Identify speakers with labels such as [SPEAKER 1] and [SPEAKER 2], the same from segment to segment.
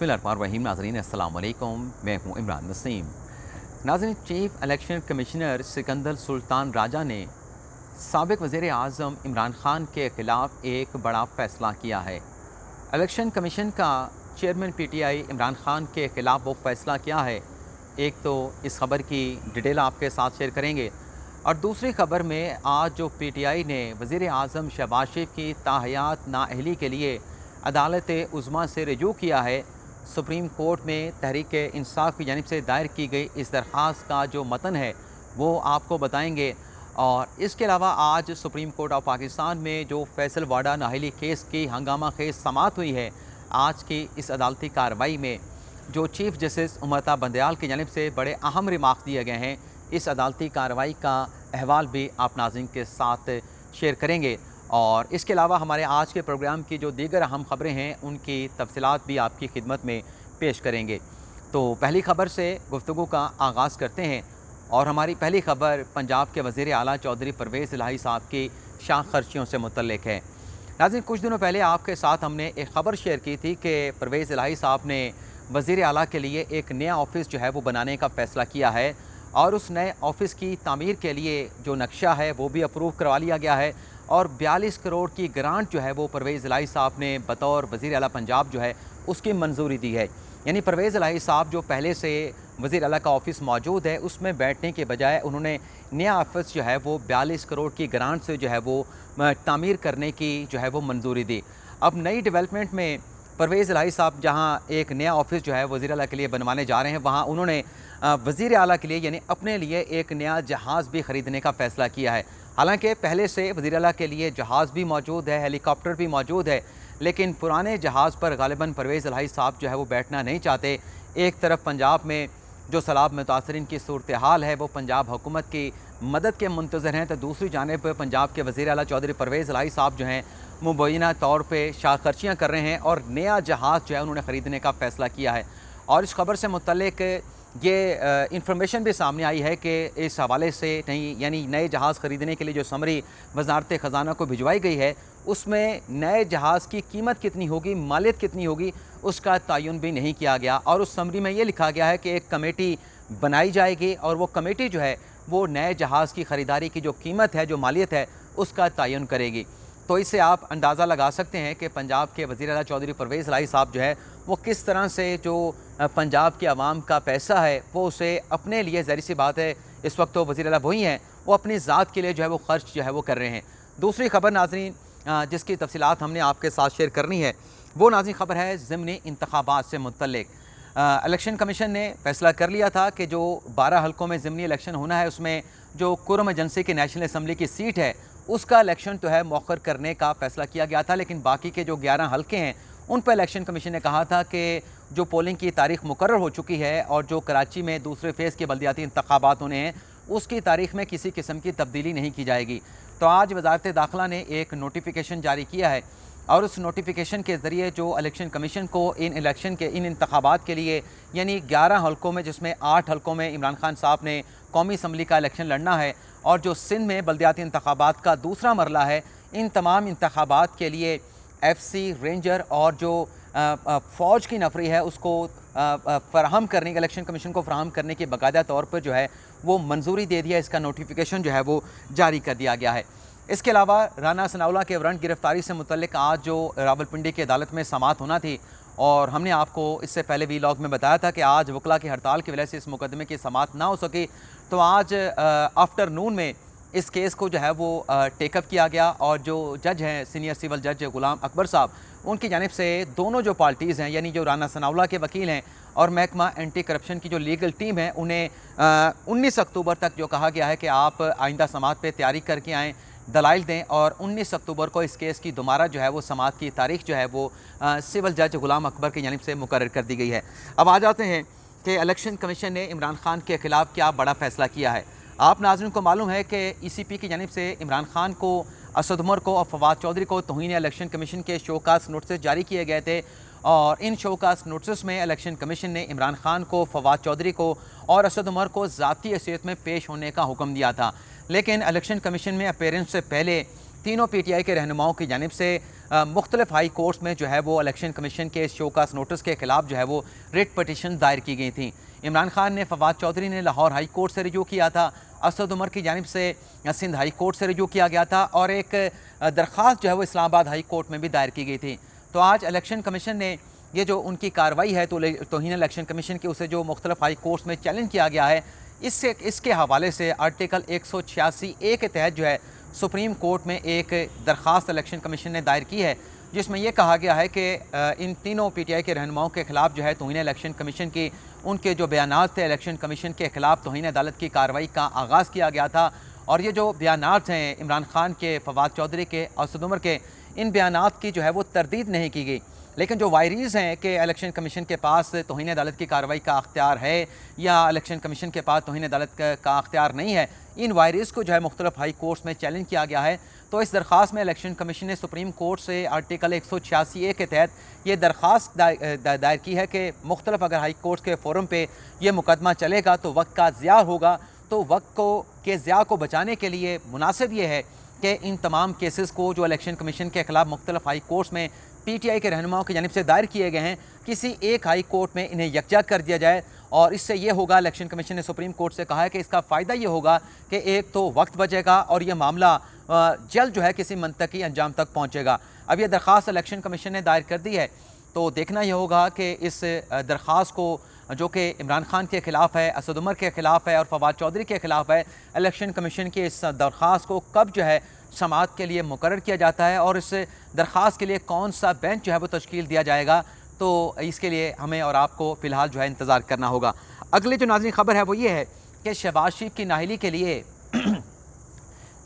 [SPEAKER 1] बिस्मिल्लाहिर्रहमानिर्रहीम। नाज़रीन अस्सलाम वालेकुम, मैं हूँ इमरान नसीम। नाज़रीन, chief election commissioner Sikandar Sultan Raja ने साबिक़ वज़ीर आज़म इमरान ख़ान के ख़िलाफ़ एक बड़ा फ़ैसला किया है। इलेक्शन कमीशन का चेयरमैन PTI इमरान ख़ान के ख़िलाफ़ वो फ़ैसला क्या है, एक तो इस खबर की डिटेल आपके साथ शेयर करेंगे और दूसरी खबर में आज जो PTI ने वज़ीर आज़म शहबाज शरीफ की ताहयात नाअहली के लिए अदालत उज़्मा से रजू किया है। सुप्रीम कोर्ट में तहरीक इंसाफ की जानिब से दायर की गई इस दरख्वास्त का जो मतन है वो आपको बताएंगे। और इसके अलावा आज सुप्रीम कोर्ट ऑफ पाकिस्तान में जो फैसल वाडा नाअहली केस की हंगामा खेज समाअत हुई है, आज की इस अदालती कार्रवाई में जो चीफ जस्टिस उमरता बंदयाल की जानिब से बड़े अहम रिमार्क्स दिए गए हैं, इस अदालती कार्रवाई का अहवाल भी आप नाज़रीन के साथ शेयर करेंगे। और इसके अलावा हमारे आज के प्रोग्राम की जो दीगर अहम ख़बरें हैं उनकी तफसीलात भी आपकी खिदमत में पेश करेंगे। तो पहली ख़बर से गुफ्तगू का आगाज़ करते हैं और हमारी पहली ख़बर पंजाब के वज़ीर आला चौधरी परवेज़ इलाही साहब की शाख खर्चियों से मुतल्लिक़ है। नाज़रीन, कुछ दिनों पहले आपके साथ हमने एक ख़बर शेयर की थी कि परवेज़ इलाही साहब ने वज़ीर आला के लिए एक नया ऑफ़िस जो है वो बनाने का फ़ैसला किया है और उस नए ऑफ़िस की तामीर के लिए जो नक्शा है वो भी अप्रूव करवा लिया गया है और 42 करोड़ की ग्रांट जो है वो परवेज़ इलाही साहब ने बतौर वज़ीर आला पंजाब जो है उसकी मंजूरी दी है। यानी परवेज़ इलाही साहब जो पहले से वज़ीर आला का ऑफ़िस मौजूद है उसमें बैठने के बजाय उन्होंने नया ऑफ़िस जो है वो 42 करोड़ की ग्रांट से जो है वो तामीर करने की जो है वो मंजूरी दी। अब नई डेवलपमेंट में परवेज़ इलाही साहब जहाँ एक नया ऑफ़िस जो है वज़ीर आला के लिए बनवाने जा रहे हैं, वहाँ उन्होंने वज़ीर आला के लिए यानी अपने लिए एक नया जहाज़ भी ख़रीदने का फ़ैसला किया है। हालांकि पहले से वज़ीर आला के लिए जहाज़ भी मौजूद है, हेलीकॉप्टर भी मौजूद है, लेकिन पुराने जहाज़ पर गालिबन परवेज़ इलाही साहब जो है वो बैठना नहीं चाहते। एक तरफ पंजाब में जो सैलाब मुतासरीन की सूरत हाल है वो पंजाब हुकूमत की मदद के मुंतज़र हैं, तो दूसरी जानिब पंजाब के वज़ीर आला चौधरी परवेज़ इलाही साहब जो हैं मुबैना तौर पर शाख खर्चियाँ कर रहे हैं और नया जहाज़ जो है उन्होंने ख़रीदने का फ़ैसला किया है। और इस खबर से मुतल्लिक़ ये इंफॉर्मेशन भी सामने आई है कि इस हवाले से नहीं, यानी नए जहाज़ ख़रीदने के लिए जो समरी वज़ारत ख़जाना को भिजवाई गई है उसमें नए जहाज़ की कीमत कितनी होगी, मालियत कितनी होगी, उसका तयन भी नहीं किया गया। और उस समरी में ये लिखा गया है कि एक कमेटी बनाई जाएगी और वो कमेटी जो है वो नए जहाज़ की ख़रीदारी की जो कीमत है, जो मालियत है, उसका तयन करेगी। तो इससे आप अंदाज़ा लगा सकते हैं कि पंजाब के वज़ीर आला चौधरी परवेज़ इलाही साहब जो है वो किस तरह से जो पंजाब के अवाम का पैसा है वो उसे अपने लिए, ज़ाहिर सी बात है इस वक्त तो वज़ीर आला वही हैं, वो अपनी ज़ात के लिए जो है वो ख़र्च जो है वो कर रहे हैं। दूसरी खबर नाज़रीन जिसकी तफसीलात हमने आपके साथ शेयर करनी है वो नाज़रीन खबर है ज़िमनी इंतखाबात से मुतल्लिक़। इलेक्शन कमीशन ने फैसला कर लिया था कि जो 12 हल्कों में ज़िमनी इलेक्शन होना है उसमें जो कुरम एजेंसी की नेशनल असम्बली की सीट है उसका इलेक्शन तो है मौखर करने का फ़ैसला किया गया था, लेकिन बाकी के जो 11 हल्के हैं उन पर इलेक्शन कमीशन ने कहा था कि जो पोलिंग की तारीख मुकर्रर हो चुकी है और जो कराची में दूसरे फेज़ के बल्दियाती इंतखाबात होने हैं उसकी तारीख में किसी किस्म की तब्दीली नहीं की जाएगी। तो आज वज़ारत दाखिला ने एक नोटिफिकेशन जारी किया है और उस नोटिफिकेशन के ज़रिए जो इलेक्शन कमीशन को इन इंतखाबात के लिए यानी 11 हल्कों में, जिसमें 8 हल्कों में इमरान खान साहब ने कौमी असम्बली का इलेक्शन लड़ना है और जो सिंध में बल्दियाती इंतखाबात का दूसरा मरला है, इन तमाम इंतखाबात के लिए FC, रेंजर और जो फ़ौज की नफरी है उसको फ़राहम करने, इलेक्शन कमीशन को फ़राहम करने की बाकायदा तौर पर जो है वो मंजूरी दे दिया। इसका नोटिफिकेशन जो है वो जारी कर दिया गया है। इसके अलावा राना सनाउल्लाह के वारंट गिरफ्तारी से मुतल्लिक़ आज जो रावलपिंडी की अदालत में समाअत होना थी और हमने आपको इससे पहले वीलॉग में बताया था कि आज वकला की हड़ताल की वजह से इस मुकदमे की समाअत ना हो सकी, तो आज आफ्टरनून में इस केस को जो है वो टेकअप किया गया और जो जज हैं सीनियर सिविल जज गुलाम अकबर साहब, उनकी जानिब से दोनों जो पार्टीज़ हैं यानी जो राना सनाउल्लाह के वकील हैं और महकमा एंटी करप्शन की जो लीगल टीम है उन्हें 19 अक्टूबर तक जो कहा गया है कि आप आइंदा समाअत पे तैयारी करके आएँ, दलाइल दें और 19 अक्टूबर को इस केस की दोबारा जो है वो समाअत की तारीख जो है वो सिविल जज गुलाम अकबर की जानिब से मुकर्रर कर दी गई है। अब आ जाते हैं कि इलेक्शन कमीशन ने इमरान खान के ख़िलाफ़ क्या बड़ा फ़ैसला किया है। आप नाज़रीन को मालूम है कि ECP की जानिब से इमरान खान को, असद उमर को और फवाद चौधरी को तौहीन इलेक्शन कमीशन के शोकास नोटिस जारी किए गए थे और इन शोकास नोटिस में इलेक्शन कमीशन ने इमरान खान को, फवाद चौधरी को और असद उमर को ज़ाती हैसियत में पेश होने का हुक्म दिया था, लेकिन इलेक्शन कमीशन में अपीयरेंस से पहले तीनों PTI के रहनुमाओं की जानिब से मुख्तलिफ हाई कोर्ट्स में जो है वो इलेक्शन कमीशन के इस शोकास नोटिस के खिलाफ जो है वो रिट पटिशन दायर की गई थी। इमरान खान ने, फवाद चौधरी ने लाहौर हाई कोर्ट से रिजू किया था, असद उमर की जानिब से सिंध हाई कोर्ट से रिजू किया गया था और एक दरख्वास्त जो है वो इस्लामाबाद हाई कोर्ट में भी दायर की गई थी। तो आज इलेक्शन कमीशन ने ये जो उनकी कार्रवाई है तौहीन इलेक्शन कमीशन की, उसे जो मुख्तलिफ हाई कोर्ट्स में चैलेंज किया गया है, इसके हवाले से आर्टिकल 186A के तहत जो है सुप्रीम कोर्ट में एक दरख्वास्त इलेक्शन कमीशन ने दायर की है, जिसमें यह कहा गया है कि इन तीनों PTI के रहनुमाओं के खिलाफ जो है तौहीन इलेक्शन कमीशन की, उनके जो बयानात थे इलेक्शन कमीशन के खिलाफ तौहीन अदालत की कार्रवाई का आगाज़ किया गया था। और ये जो बयानात हैं इमरान खान के, फवाद चौधरी के, असद उमर के, इन बयानात की जो है वो तरदीद नहीं की गई। लेकिन जो वायरीज़ हैं कि इलेक्शन कमीशन के पास तौहीन अदालत की कार्रवाई का अख्तियार है या इलेक्शन कमीशन के पास तौहीन अदालत का अख्तियार नहीं है, इन वायरीज़ को जो है मुख्तलिफ हाई कोर्ट्स में चैलेंज किया गया है। तो इस दरख्वास्त में इलेक्शन कमीशन ने सुप्रीम कोर्ट से आर्टिकल 186A के तहत ये दरख्वास्त दायर की है कि मुख्तलिफ अगर हाई कोर्ट के फोरम पर यह मुकदमा चलेगा तो वक्त का ज़िया होगा। तो वक्त के ज़िया को बचाने के लिए मुनासिब ये है कि इन तमाम केसेस को जो इलेक्शन कमीशन के खिलाफ मुख्तलिफ हाई कोर्ट्स में PTI के रहनुमाओं की जानिब से दायर किए गए हैं, किसी एक हाई कोर्ट में इन्हें यकजा कर दिया जाए। और इससे ये होगा, इलेक्शन कमीशन ने सुप्रीम कोर्ट से कहा है कि इसका फ़ायदा ये होगा कि एक तो वक्त बचेगा और ये मामला जल्द जो है किसी मंतकी अंजाम तक पहुँचेगा। अब यह दरख्वास्त इलेक्शन कमीशन ने दायर कर दी है, तो देखना यह होगा कि इस दरख्वास्त को, जो कि इमरान खान के ख़िलाफ़ है, असद उमर के ख़िलाफ़ है और फवाद चौधरी के ख़िलाफ़ है, इलेक्शन कमीशन की इस दरख्वास्त को कब जो है समाअत के लिए मुकर्रर किया जाता है और इस दरख्वास्त के लिए कौन सा बेंच जो है वो तश्कील दिया जाएगा। तो इसके लिए हमें और आपको फ़िलहाल जो है इंतज़ार करना होगा। अगली जो नाज़रीन ख़बर है वो ये है कि शहबाज शरीफ की नाहली के लिए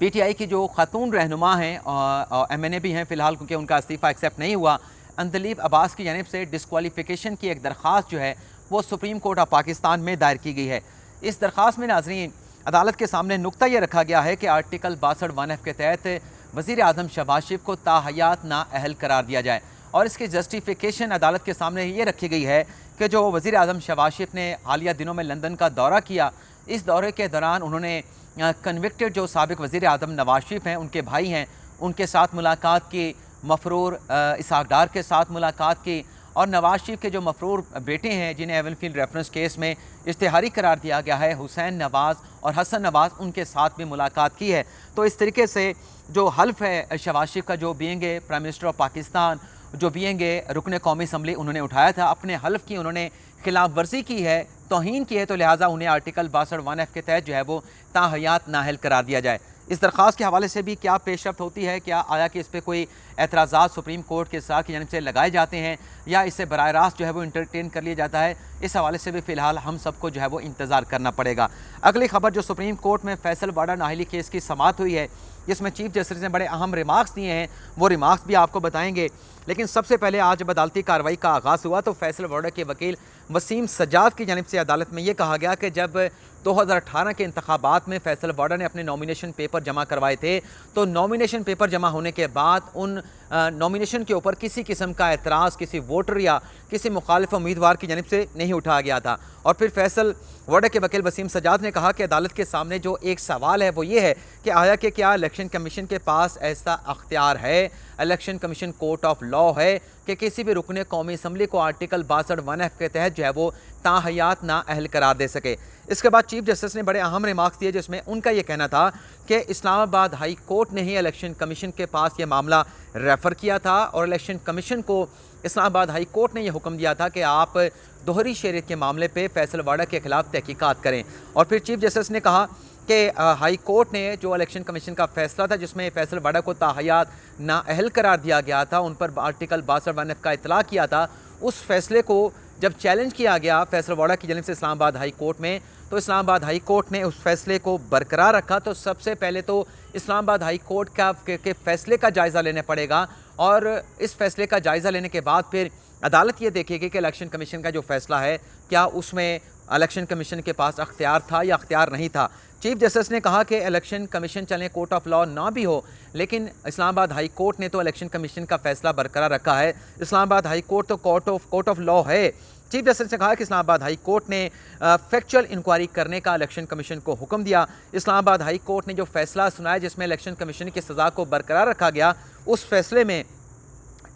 [SPEAKER 1] PTI की जो खातून रहनुमा हैं और MNA भी हैं फ़िलहाल, क्योंकि उनका इस्तीफ़ा एक्सेप्ट नहीं हुआ, अंदलीब अब्बास की जानिब से डिस्क्वालिफिकेशन की एक दरख्वास्त जो है वो सुप्रीम कोर्ट ऑफ पाकिस्तान में दायर की गई है। इस दरख्वास्त में नाज़रीन अदालत के सामने नुक्ता ये रखा गया है कि आर्टिकल 62(1)F के तहत वज़ीर आज़म शहबाज शरीफ को ताहयात नाअहल करार दिया जाए। और इसकी जस्टिफिकेशन अदालत के सामने ये रखी गई है कि जो वज़ीर आज़म शहबाज शरीफ ने हालिया दिनों में लंदन का दौरा किया, इस दौरे के दौरान उन्होंने कन्विक्टेड जो साबिक़ वज़ीर आज़म नवाज शरीफ हैं, उनके भाई हैं, उनके साथ मुलाकात की, मफरूर इसहाक डार के साथ मुलाकात की और नवाज शरीफ के जो मफरूर बेटे हैं जिन्हें एवनफील्ड रेफरेंस केस में इश्तिहारी करार दिया गया है, हुसैन नवाज़ और हसन नवाज़, उनके साथ भी मुलाकात की है। तो इस तरीके से जो हल्फ है शहबाज शरीफ का, जो being prime minister of Pakistan, जो बीइंग रुकन कौमी असम्बली उन्होंने उठाया था, अपने हल्फ की उन्होंने खिलाफ वर्जी की है, तौहीन की है, तो लिहाजा उन्हें आर्टिकल 62(1)F के तहत जो है वो ताहयात नाअहल करार दिया जाए। इस दरख्वास्त के हवाले से भी क्या पेशरफ्त होती है, क्या आया कि इस पर कोई एतराज़ात सुप्रीम कोर्ट के साथ की जानिब से लगाए जाते हैं या इससे बराह रास्त जो है वो इंटरटेन कर लिया जाता है, इस हवाले से भी फ़िलहाल हम सबको जो है वो इंतज़ार करना पड़ेगा। अगली खबर जो सुप्रीम कोर्ट में फैसल वाडा नाहली केस की समाअत हुई है, जिसमें चीफ जस्टिस ने बड़े अहम रिमार्क्स दिए हैं, वो रिमार्क्स भी आपको बताएंगे। लेकिन सबसे पहले आज जब अदालती कार्रवाई का आगाज़ हुआ तो फैसल वाडा के वकील वसीम सज्जाद की जानिब से अदालत में ये कहा गया कि जब 2018 के इंतखाबात में फैसल वाडा ने अपने नॉमिनेशन पेपर जमा करवाए थे, तो नॉमिनेशन पेपर जमा होने के बाद उन नॉमिनेशन के ऊपर किसी किस्म का एतराज़ किसी वोटर या किसी मुखालिफ उम्मीदवार की जानिब से नहीं उठाया गया था। और फिर फैसल वाडा के वकील वसीम सज्जाद ने कहा कि अदालत के सामने जो एक सवाल है वो ये है कि आया कि क्या इलेक्शन कमीशन के पास ऐसा अख्तियार है, election commission court of law है कि किसी भी रुकने कौमी असम्बली को आर्टिकल 62(1)F के तहत जो है वो ताहयात नाअहल करार दे सके। इसके बाद चीफ जस्टिस ने बड़े अहम रिमार्क्स दिए, जिसमें उनका ये कहना था कि इस्लामाबाद हाई कोर्ट ने ही इलेक्शन कमीशन के पास ये मामला रेफ़र किया था और इलेक्शन कमीशन को इस्लामाबाद हाई कोर्ट ने यह हुक्म दिया था कि आप दोहरी शरीयत के मामले पे फैसल वाडा के खिलाफ तहकीकात करें। और फिर चीफ जस्टिस ने कहा कि हाई कोर्ट ने जो इलेक्शन कमीशन का फैसला था जिसमें फैसल वाडा को ताहयात नाअहल करार दिया गया था, उन पर आर्टिकल 62(1)F का इतला किया था, उस फैसले को जब चैलेंज किया गया फैसल वाडा की जानिब से इस्लामाबाद हाई कोर्ट में, तो इस्लामाबाद हाई कोर्ट ने उस फैसले को बरकरार रखा। तो सबसे पहले तो इस्लामाबाद हाई कोर्ट के फैसले का जायज़ा लेना पड़ेगा और इस फैसले का जायज़ा लेने के बाद फिर अदालत ये देखेगी कि इलेक्शन कमीशन का जो फैसला है क्या उसमें इलेक्शन कमीशन के पास अख्तियार था या अख्तियार नहीं था। चीफ जस्टिस ने कहा कि इलेक्शन कमीशन चले कोर्ट ऑफ लॉ ना भी हो, लेकिन इस्लामाबाद हाई कोर्ट ने तो इलेक्शन कमीशन का फैसला बरकरार रखा है। इस्लामाबाद हाई कोर्ट तो कोर्ट ऑफ लॉ है। चीफ जस्टिस ने कहा कि इस्लामाबाद हाई कोर्ट ने फैक्चुअल इंक्वायरी करने का इलेक्शन कमीशन को हुक्म दिया। इस्लामाबाद हाई कोर्ट ने जो फैसला सुनाया जिसमें इलेक्शन कमीशन की सज़ा को बरकरार रखा गया, उस फैसले में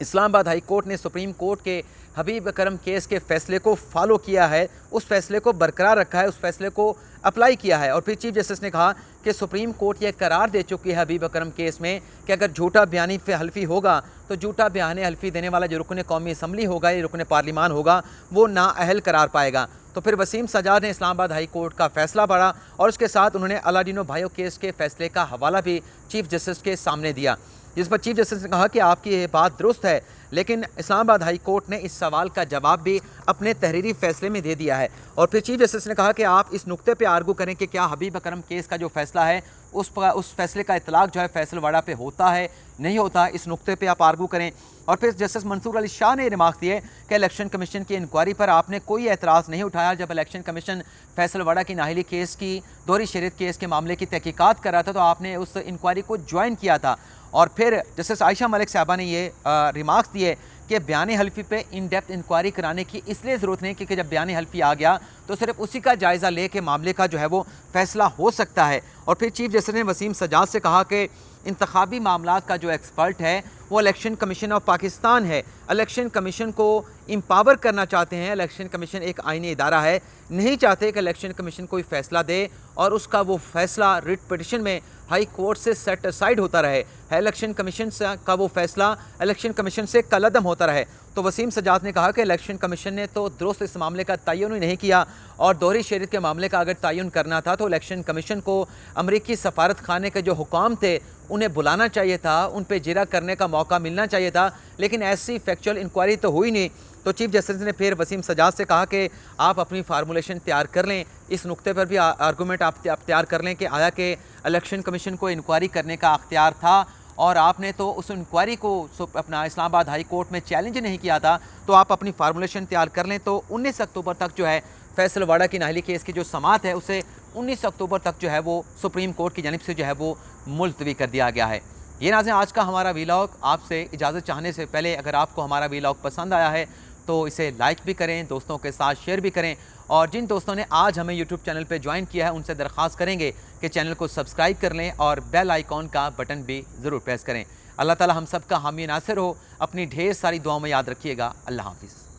[SPEAKER 1] इस्लामाबाद हाई कोर्ट ने सुप्रीम कोर्ट के हबीब अकरम केस के फ़ैसले को फॉलो किया है, उस फैसले को बरकरार रखा है, उस फैसले को अप्लाई किया है। और फिर चीफ जस्टिस ने कहा कि सुप्रीम कोर्ट यह करार दे चुकी है हबीब अकरम केस में कि अगर झूठा बयानी पे हल्फी होगा तो झूठा बयान हल्फी देने वाला जो रुकन कौमी असम्बली होगा या रुकन पार्लिमान होगा वो नाअहल करार पाएगा। तो फिर वसीम सजाद ने इस्लामाबाद हाई कोर्ट का फैसला पढ़ा और उसके साथ उन्होंने अलादीनो भाइयों केस के फैसले का हवाला भी चीफ जस्टिस के सामने दिया, जिस पर चीफ जस्टिस ने कहा कि आपकी ये बात दुरुस्त है, लेकिन इस्लामाबाद हाई कोर्ट ने इस सवाल का जवाब भी अपने तहरीरी फैसले में दे दिया है। और फिर चीफ जस्टिस ने कहा कि आप इस नुक्ते पे आर्गू करें कि क्या हबीब अकरम केस का जो फैसला है उस फैसले का इतलाक जो है फैसलवाड़ा पे होता है नहीं होता, इस नुक्ते पे आप आर्गू करें। और फिर जस्टिस मंसूर अली शाह ने रिमार्क दिए कि इलेक्शन कमीशन की इंक्वायरी पर आपने कोई एतराज़ नहीं उठाया। जब इलेक्शन कमीशन फैसलवाड़ा की नाहली केस की दोहरी शरीयत केस के मामले की तहकीकात कर रहा था तो आपने उस इंक्वायरी को ज्वाइन किया था। और फिर जस्टिस आयशा मलिक साहबा ने ये रिमार्क्स दिए कि बयान हल्फी पे इन डेप्थ इंक्वायरी कराने की इसलिए ज़रूरत नहीं क्योंकि जब बयान हल्फी आ गया तो सिर्फ उसी का जायज़ा ले के मामले का जो है वो फैसला हो सकता है। और फिर चीफ जस्टिस ने वसीम सजाद से कहा कि इंतखाबी मामलात का जो एक्सपर्ट है वो इलेक्शन कमीशन ऑफ पाकिस्तान है, इलेक्शन कमीशन को एम्पावर करना चाहते हैं। इलेक्शन कमीशन एक आईनी इदारा है, नहीं चाहते कि इलेक्शन कमीशन कोई फ़ैसला दे और उसका वो फैसला रिट पिटिशन में हाई कोर्ट से सेट असाइड होता रहे, है इलेक्शन कमीशन का वो फैसला इलेक्शन कमीशन से कलअदम होता रहे। तो वसीम सजाद ने कहा कि इलेक्शन कमीशन ने तो दुरुस्त इस मामले का तयन ही नहीं किया और दोहरी शरीयत के मामले का अगर तयन करना था तो इलेक्शन कमीशन को अमरीकी सफारत खाने के जो हुकाम थे उन्हें बुलाना चाहिए था, उन पर जिरा करने का मौका मिलना चाहिए था, लेकिन ऐसी फैक्चुअल इंक्वायरी तो हुई नहीं। तो चीफ जस्टिस ने फिर वसीम सजाद से कहा कि आप अपनी फार्मूलेशन तैयार कर लें, इस नुक्ते पर भी आर्गूमेंट आप तैयार कर लें कि आया कि इलेक्शन कमीशन को इंक्वायरी करने का अख्तियार था और आपने तो उस इंक्वायरी को अपना इस्लामाबाद हाई कोर्ट में चैलेंज नहीं किया था, तो आप अपनी फार्मूलेशन तैयार कर लें। तो 19 अक्टूबर तक जो है फैसलवाड़ा की नाहली केस की जो समात है उसे 19 अक्टूबर तक जो है वो सुप्रीम कोर्ट की जानिब से जो है वो मुलतवी कर दिया गया है। ये नाज़रीन आज का हमारा वीलॉग। आपसे इजाज़त चाहने से पहले अगर आपको हमारा वीलॉग पसंद आया है तो इसे लाइक भी करें, दोस्तों के साथ शेयर भी करें और जिन दोस्तों ने आज हमें यूट्यूब चैनल पे ज्वाइन किया है उनसे दरख्वास्त करेंगे कि चैनल को सब्सक्राइब कर लें और बेल आइकॉन का बटन भी ज़रूर प्रेस करें। अल्लाह ताला हम सब का हामी नासिर हो। अपनी ढेर सारी दुआओं में याद रखिएगा। अल्लाह हाफिज़।